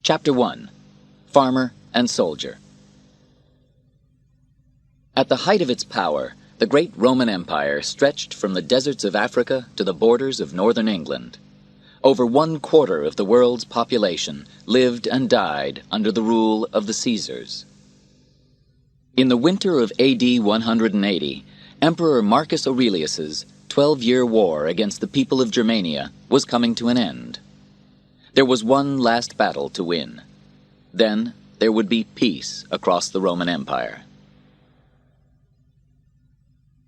Chapter 1. Farmer and Soldier. At the height of its power, the great Roman Empire stretched from the deserts of Africa to the borders of northern England. Over 1/4 of the world's population lived and died under the rule of the Caesars. In the winter of AD 180, Emperor Marcus Aurelius's 12-year war against the people of Germania was coming to an end. There was one last battle to win. Then there would be peace across the Roman Empire.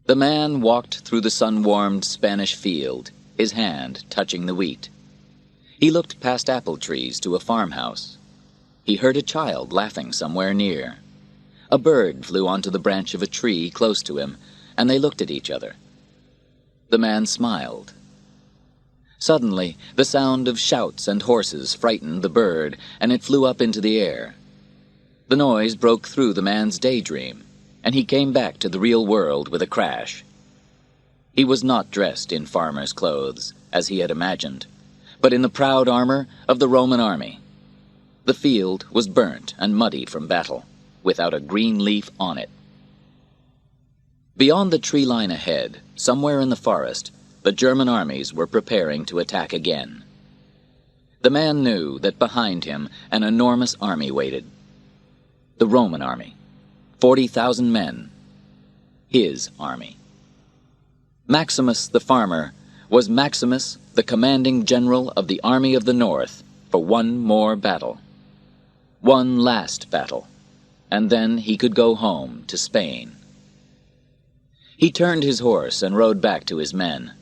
The man walked through the sun-warmed Spanish field, his hand touching the wheat. He looked past apple trees to a farmhouse. He heard a child laughing somewhere near. A bird flew onto the branch of a tree close to him, and they looked at each other. The man smiled. Suddenly, the sound of shouts and horses frightened the bird, and it flew up into the air. The noise broke through the man's daydream, and he came back to the real world with a crash. He was not dressed in farmer's clothes, as he had imagined, but in the proud armor of the Roman army. The field was burnt and muddy from battle, without a green leaf on it. Beyond the tree line ahead, somewhere in the forest, the German armies were preparing to attack again. The man knew that behind him an enormous army waited. The Roman army, 40,000 men. His army. Maximus the farmer was Maximus, the commanding general of the army of the north, for one more battle. One last battle, and then he could go home to Spain. He turned his horse and rode back to his men.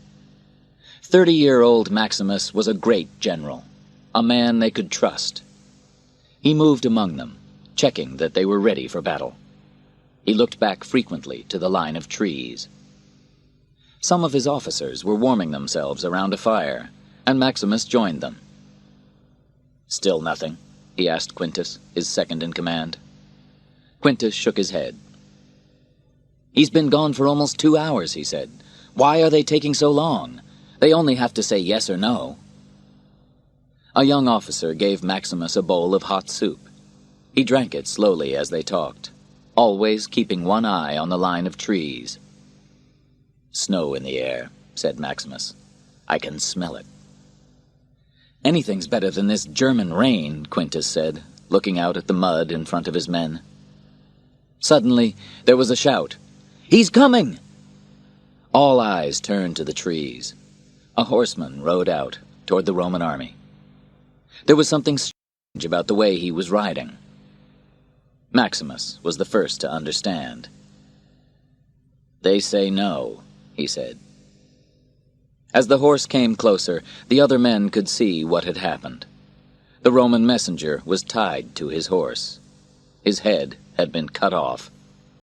30-year-old Maximus was a great general, a man they could trust. He moved among them, checking that they were ready for battle. He looked back frequently to the line of trees. Some of his officers were warming themselves around a fire, and Maximus joined them. "Still nothing?" he asked Quintus, his second-in-command. Quintus shook his head. "He's been gone for almost 2 hours," he said. "Why are they taking so long? They only have to say yes or no." A young officer gave Maximus a bowl of hot soup. He drank it slowly as they talked, always keeping one eye on the line of trees. "Snow in the air," said Maximus. "I can smell it." "Anything's better than this German rain," Quintus said, looking out at the mud in front of his men. Suddenly, there was a shout. "He's coming!" All eyes turned to the trees. A horseman rode out toward the Roman army. There was something strange about the way he was riding. Maximus was the first to understand. "They say no," he said. As the horse came closer, the other men could see what had happened. The Roman messenger was tied to his horse. His head had been cut off,